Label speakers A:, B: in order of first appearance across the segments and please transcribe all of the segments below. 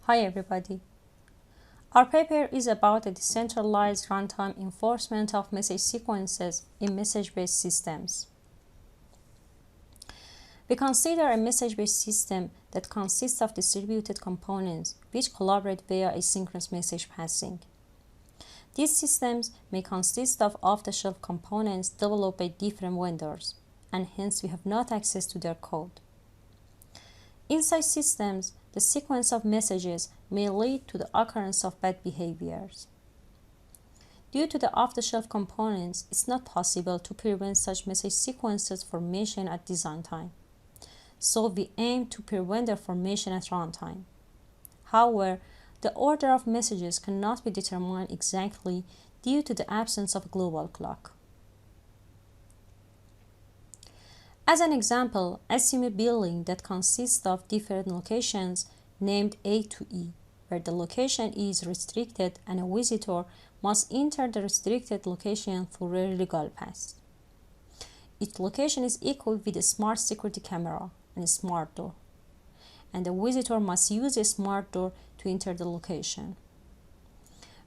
A: Hi everybody. Our paper is about the decentralized runtime enforcement of message sequences in message-based systems. We consider a message-based system that consists of distributed components which collaborate via asynchronous message passing. These systems may consist of off-the-shelf components developed by different vendors, and hence we have not access to their code. Inside systems, the sequence of messages may lead to the occurrence of bad behaviors. Due to the off-the-shelf components, it's not possible to prevent such message sequences formation at design time. So we aim to prevent their formation at runtime. However, the order of messages cannot be determined exactly due to the absence of a global clock. As an example, assume a building that consists of different locations named A to E, where the location E is restricted and a visitor must enter the restricted location through a legal path. Each location is equipped with a smart security camera and a smart door, and the visitor must use a smart door to enter the location.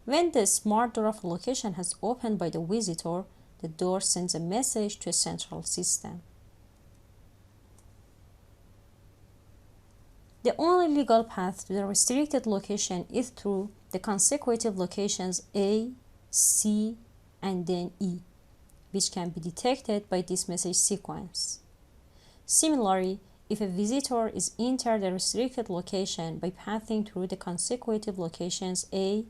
A: When the smart door of the location has opened by the visitor, the door sends a message to a central system. The only legal path to the restricted location is through the consecutive locations A, C, and then E, which can be detected by this message sequence. Similarly, if a visitor is entered the restricted location by passing through the consecutive locations A,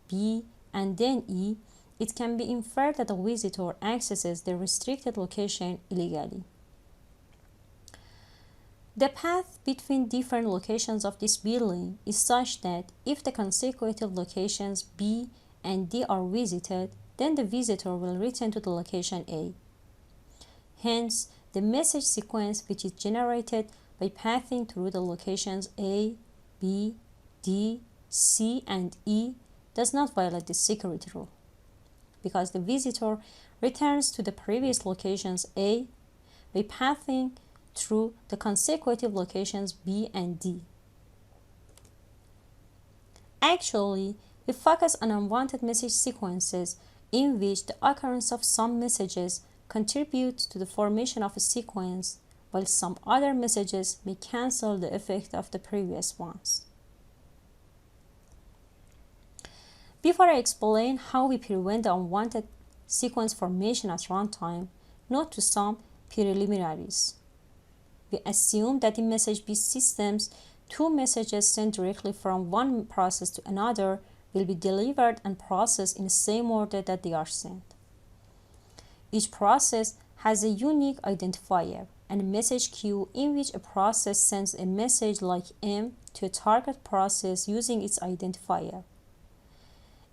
A: B, and then E, it can be inferred that the visitor accesses the restricted location illegally. The path between different locations of this building is such that if the consecutive locations B and D are visited, then the visitor will return to the location A. Hence, the message sequence which is generated by passing through the locations A, B, D, C, and E does not violate the security rule, because the visitor returns to the previous locations A by passing through the consecutive locations B and D. Actually, we focus on unwanted message sequences in which the occurrence of some messages contributes to the formation of a sequence, while some other messages may cancel the effect of the previous ones. Before I explain how we prevent the unwanted sequence formation at runtime, note to some preliminaries. We assume that in message-based systems, two messages sent directly from one process to another will be delivered and processed in the same order that they are sent. Each process has a unique identifier and a message queue in which a process sends a message like M to a target process using its identifier.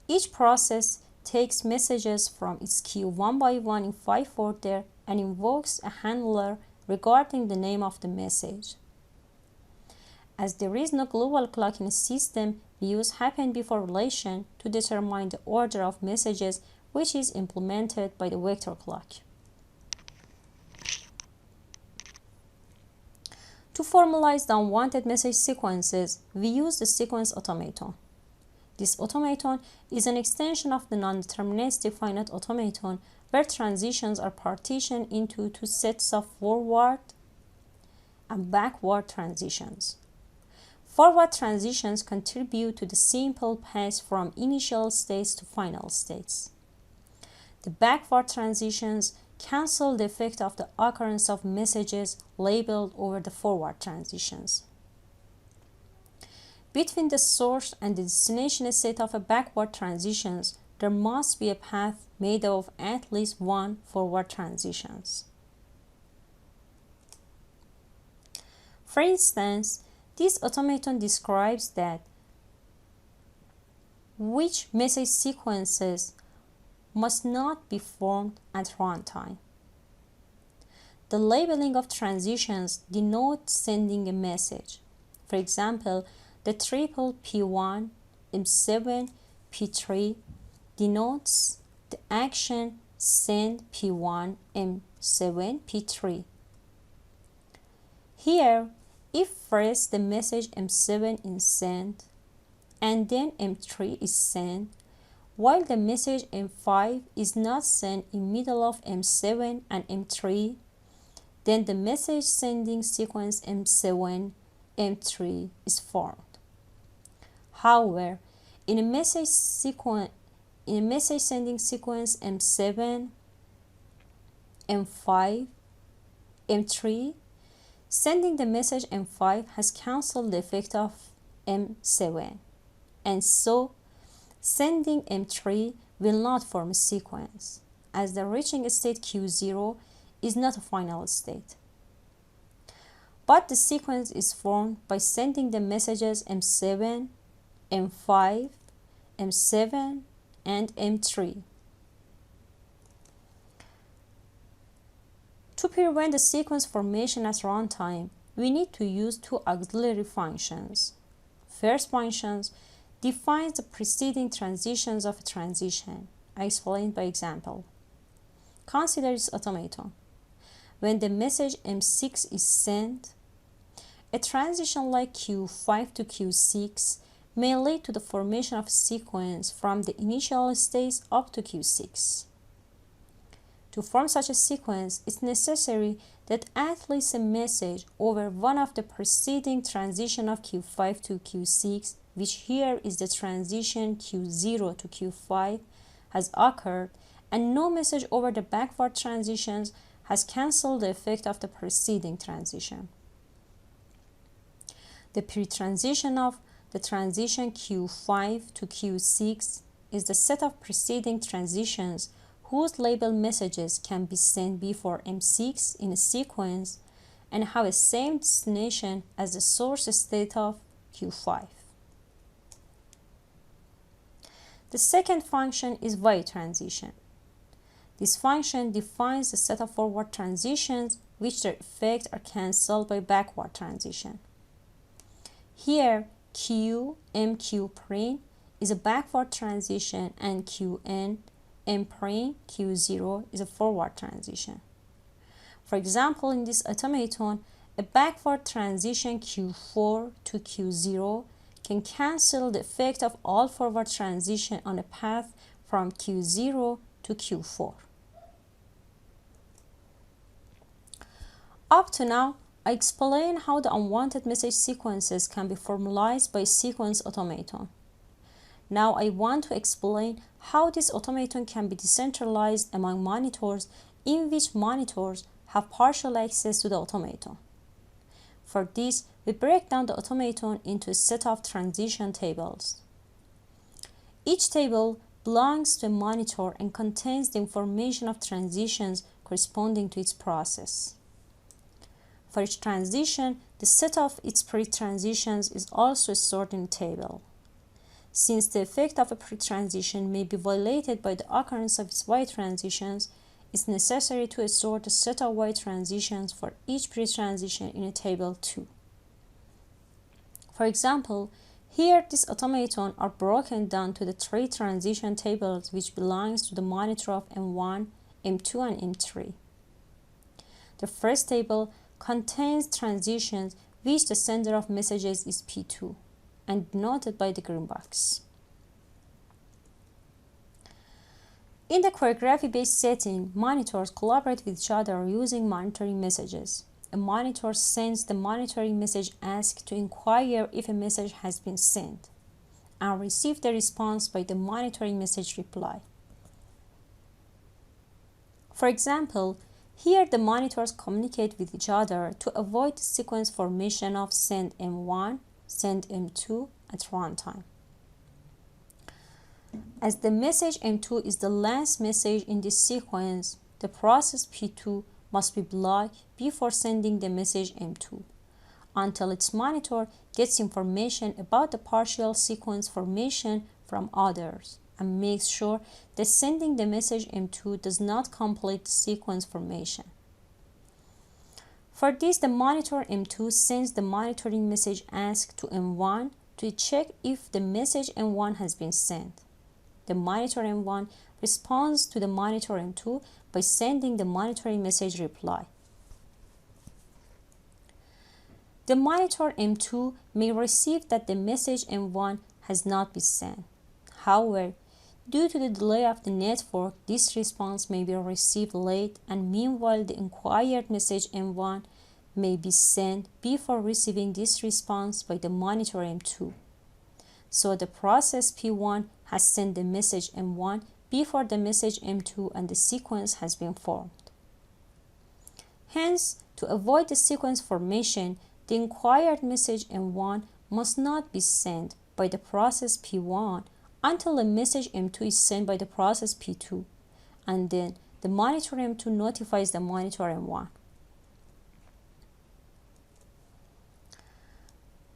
A: Each process takes messages from its queue one by one in 5 order and invokes a handler regarding the name of the message. As there is no global clock in a system, we use happen before relation to determine the order of messages, which is implemented by the vector clock. To formalize the unwanted message sequences, we use the sequence automaton. This automaton is an extension of the non-deterministic finite automaton where transitions are partitioned into two sets of forward and backward transitions. Forward transitions contribute to the simple path from initial states to final states. The backward transitions cancel the effect of the occurrence of messages labeled over the forward transitions. Between the source and the destination state of a backward transitions, there must be a path made of at least one forward transitions. For instance, this automaton describes that which message sequences must not be formed at runtime. The labeling of transitions denotes sending a message. For example, the triple P1, M7, P3 denotes the action send P1, M7, P3. Here, if first the message M7 is sent, and then M3 is sent, while the message M5 is not sent in middle of M7 and M3, then the message sending sequence M7, M3 is formed. However, in a message sending sequence M7, M5, M3, sending the message M5 has cancelled the effect of M7, and so sending M3 will not form a sequence, as the reaching state Q0 is not a final state. But the sequence is formed by sending the messages M7, M5, M7, and M3. To prevent the sequence formation at runtime, we need to use two auxiliary functions. First function defines the preceding transitions of a transition. I explained by example. Consider this automaton. When the message M6 is sent, a transition like Q5 to Q6 may lead to the formation of a sequence from the initial states up to Q6. To form such a sequence, it's necessary that at least a message over one of the preceding transition of Q5 to Q6, which here is the transition Q0 to Q5, has occurred, and no message over the backward transitions has cancelled the effect of the preceding transition. The pre-transition of the transition Q5 to Q6 is the set of preceding transitions whose label messages can be sent before M6 in a sequence and have the same destination as the source state of Q5. The second function is while transition. This function defines the set of forward transitions which their effects are cancelled by backward transition. Here, Q, MQ prime is a backward transition and QN, M prime, Q0 is a forward transition. For example, in this automaton, a backward transition Q4 to Q0 can cancel the effect of all forward transition on a path from Q0 to Q4. Up to now, I explained how the unwanted message sequences can be formalized by sequence automaton. Now I want to explain how this automaton can be decentralized among monitors in which monitors have partial access to the automaton. For this, we break down the automaton into a set of transition tables. Each table belongs to a monitor and contains the information of transitions corresponding to its process. For each transition, the set of its pre-transitions is also stored in a table. Since the effect of a pre-transition may be violated by the occurrence of its while transitions, it's necessary to store the set of while transitions for each pre-transition in a table too. For example, here these automaton are broken down to the three transition tables which belongs to the monitor of M1, M2, and M3. The first table contains transitions which the sender of messages is P2 and denoted by the green box. In the choreography-based setting, monitors collaborate with each other using monitoring messages. A monitor sends the monitoring message ask to inquire if a message has been sent and receive the response by the monitoring message reply. For example, here the monitors communicate with each other to avoid the sequence formation of send M1, send M2 at runtime. As the message M2 is the last message in this sequence, the process P2 must be blocked before sending the message M2 until its monitor gets information about the partial sequence formation from others and makes sure that sending the message M2 does not complete the sequence formation. For this, the monitor M2 sends the monitoring message ask to M1 to check if the message M1 has been sent. The monitor M1 responds to the monitor M2 by sending the monitoring message reply. The monitor M2 may receive that the message M1 has not been sent. However, due to the delay of the network, this response may be received late, and meanwhile the inquired message M1 may be sent before receiving this response by the monitor M2. So the process P1 has sent the message M1 before the message M2 and the sequence has been formed. Hence, to avoid the sequence formation, the inquired message M1 must not be sent by the process P1 until the message M2 is sent by the process P2, and then the monitor M2 notifies the monitor M1.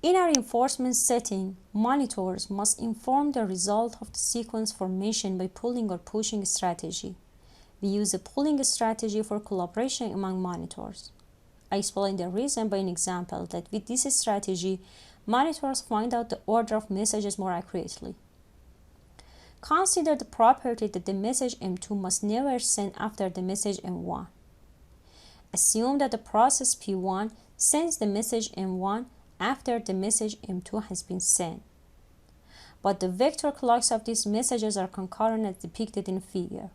A: In our enforcement setting, monitors must inform the result of the sequence formation by pulling or pushing strategy. We use a pulling strategy for collaboration among monitors. I explain the reason by an example that with this strategy, monitors find out the order of messages more accurately. Consider the property that the message M2 must never send after the message M1. Assume that the process P1 sends the message M1 after the message M2 has been sent. But the vector clocks of these messages are concurrent as depicted in figure.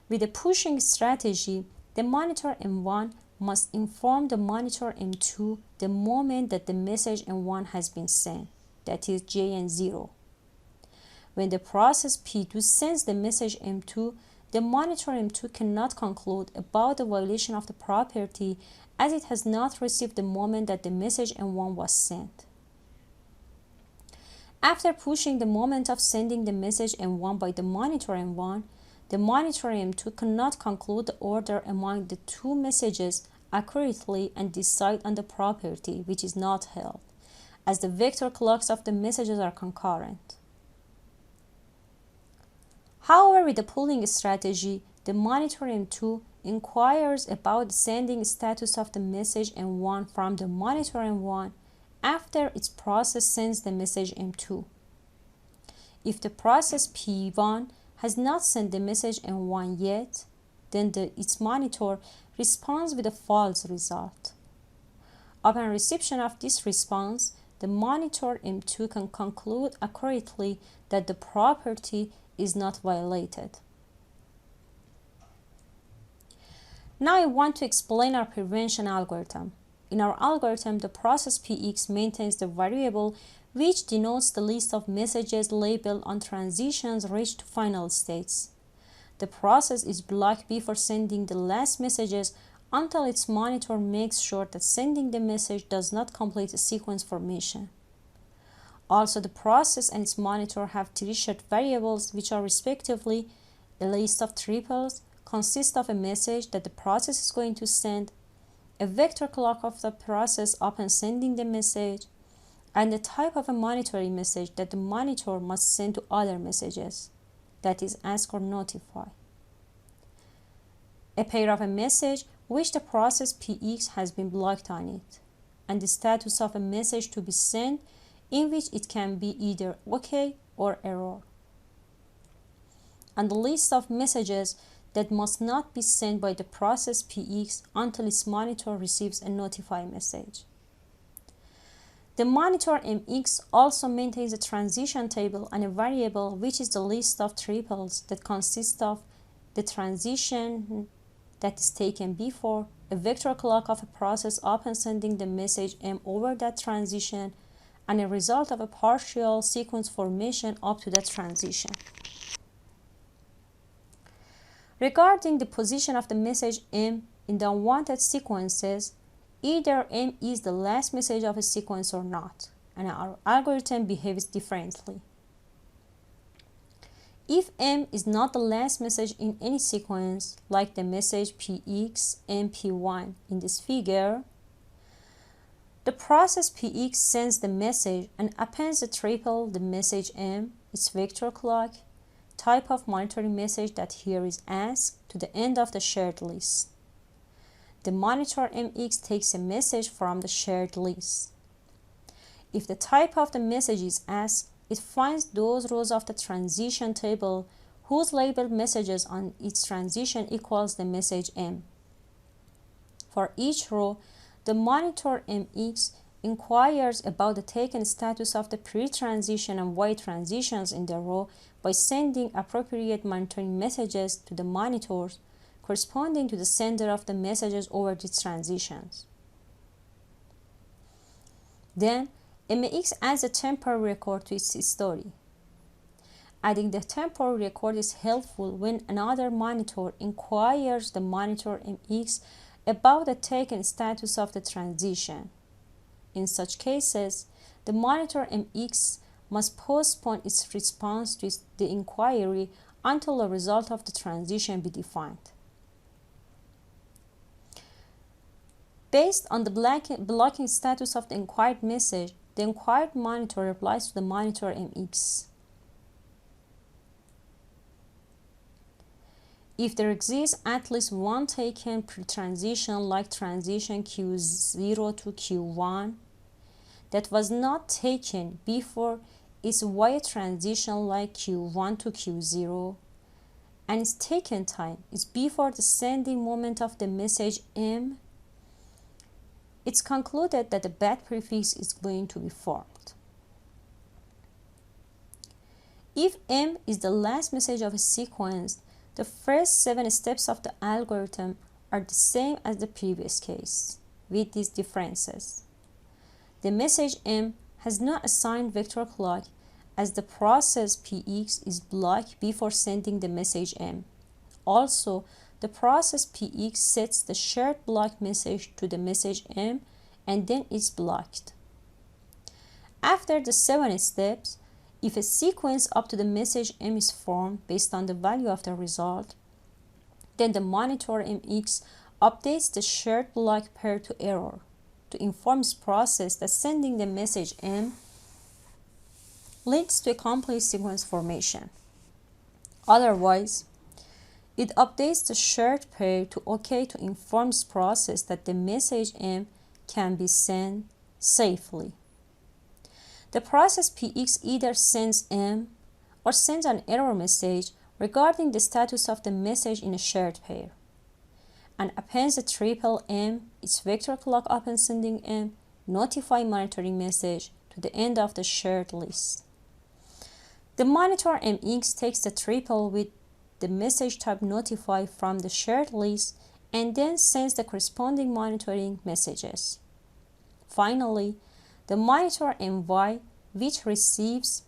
A: With the pushing strategy, the monitor M1 must inform the monitor M2 the moment that the message M1 has been sent, that is JN0. When the process P2 sends the message M2, the monitor M2 cannot conclude about the violation of the property as it has not received the moment that the message M1 was sent. After pushing the moment of sending the message M1 by the monitor M1, the monitor M2 cannot conclude the order among the two messages accurately and decide on the property, which is not held, as the vector clocks of the messages are concurrent. However, with the pulling strategy, the monitor M2 inquires about the sending status of the message M1 from the monitor M1 after its process sends the message M2. If the process P1 has not sent the message M1 yet, then its monitor responds with a false result. Upon reception of this response, the monitor M2 can conclude accurately that the property is not violated. Now I want to explain our prevention algorithm. In our algorithm, the process Px maintains the variable which denotes the list of messages labeled on transitions reached to final states. The process is blocked before sending the last messages until its monitor makes sure that sending the message does not complete a sequence formation. Also, the process and its monitor have three shared variables which are respectively a list of triples, consist of a message that the process is going to send, a vector clock of the process upon sending the message, and the type of a monitoring message that the monitor must send to other messages, that is, ask or notify. A pair of a message which the process Px has been blocked on it, and the status of a message to be sent in which it can be either OK or error, and the list of messages that must not be sent by the process Px until its monitor receives a notify message. The monitor Mx also maintains a transition table and a variable which is the list of triples that consist of the transition that is taken before, a vector clock of a process upon sending the message M over that transition, and a result of a partial sequence formation up to that transition. Regarding the position of the message M in the unwanted sequences, either M is the last message of a sequence or not, and our algorithm behaves differently. If M is not the last message in any sequence, like the message Px MP1 in this figure, the process Px sends the message and appends the triple the message M, its vector clock, type of monitoring message that here is asked, to the end of the shared list. The monitor Mx takes a message from the shared list. If the type of the message is asked, it finds those rows of the transition table whose labeled messages on its transition equals the message M. For each row, the monitor Mx inquires about the taken status of the pre-transition and while transitions in the row by sending appropriate monitoring messages to the monitors corresponding to the sender of the messages over these transitions. Then, MX adds a temporary record to its story. Adding the temporary record is helpful when another monitor inquires the monitor MX about the taken status of the transition. In such cases, the monitor MX must postpone its response to the inquiry until the result of the transition be defined. Based on the blocking status of the inquired message, the inquired monitor replies to the monitor MX. If there exists at least one taken pre-transition like transition Q0 to Q1 that was not taken before its while transition like Q1 to Q0 and its taken time is before the sending moment of the message M, it's concluded that the bad prefix is going to be formed. If M is the last message of a sequence, the first 7 steps of the algorithm are the same as the previous case, with these differences. The message M has no assigned vector clock as the process PX is blocked before sending the message M. Also, the process PX sets the shared block message to the message M and then it's blocked. After the 7 steps, if a sequence up to the message M is formed based on the value of the result, then the monitor MX updates the shared block pair to error to inform its process that sending the message M leads to a complete sequence formation. Otherwise, it updates the shared pair to OK to inform its process that the message M can be sent safely. The process PX either sends M or sends an error message regarding the status of the message in a shared pair and appends the triple M, its vector clock upon sending M, notify monitoring message to the end of the shared list. The monitor MX takes the triple with the message type notify from the shared list and then sends the corresponding monitoring messages. Finally, the monitor MY, which receives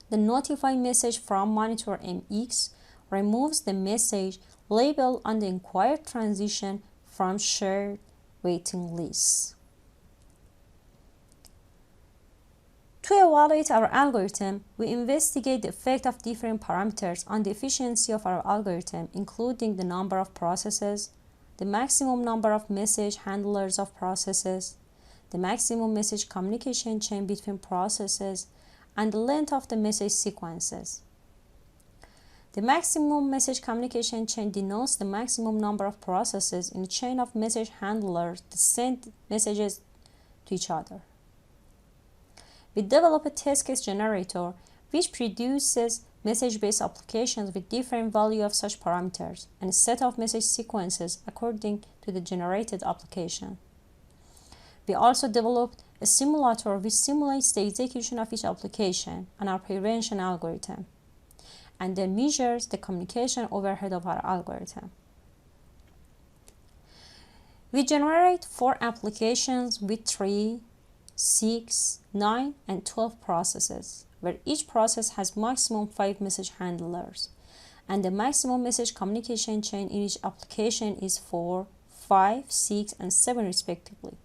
A: the notify message from monitor MX, removes the message labeled on the inquired transition from shared waiting list. To evaluate our algorithm, we investigate the effect of different parameters on the efficiency of our algorithm, including the number of processes, the maximum number of message handlers of processes, the maximum message communication chain between processes, and the length of the message sequences. The maximum message communication chain denotes the maximum number of processes in a chain of message handlers that send messages to each other. We develop a test case generator which produces message-based applications with different value of such parameters and a set of message sequences according to the generated application. We also developed a simulator which simulates the execution of each application and our prevention algorithm, and then measures the communication overhead of our algorithm. We generate 4 applications with 3, 6, 9, and 12 processes, where each process has maximum 5 message handlers, and the maximum message communication chain in each application is 4, 5, 6, and 7 respectively.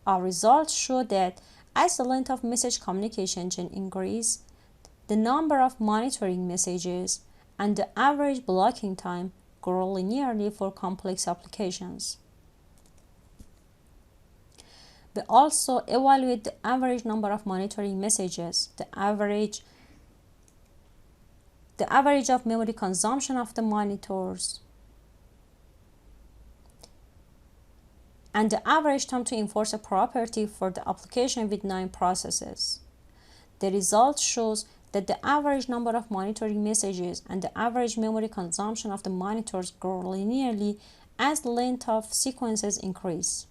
A: Our results show that as the length of message communication chain increases, the number of monitoring messages and the average blocking time grow linearly for complex applications. We also evaluate the average number of monitoring messages, the average of memory consumption of the monitors, and the average time to enforce a property for the application with 9 processes. The result shows that the average number of monitoring messages and the average memory consumption of the monitors grow linearly as the length of sequences increase.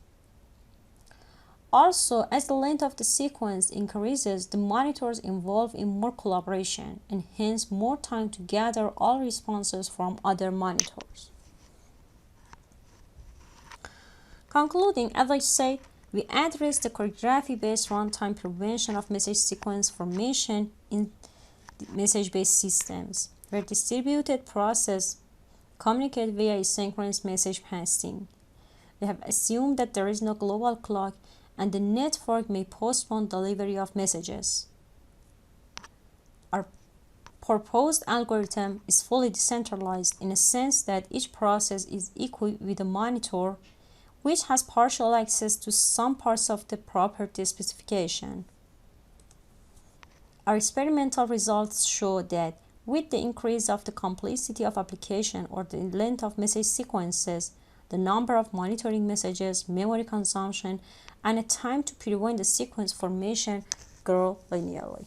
A: Also, as the length of the sequence increases, the monitors involve in more collaboration and hence more time to gather all responses from other monitors. Concluding, as I said, we address the choreography-based runtime prevention of message sequence formation in message-based systems, where distributed processes communicate via asynchronous message passing. We have assumed that there is no global clock and the network may postpone delivery of messages. Our proposed algorithm is fully decentralized in a sense that each process is equipped with a monitor which has partial access to some parts of the property specification. Our experimental results show that with the increase of the complexity of application or the length of message sequences, the number of monitoring messages, memory consumption, and a time to prevent the sequence formation grow linearly.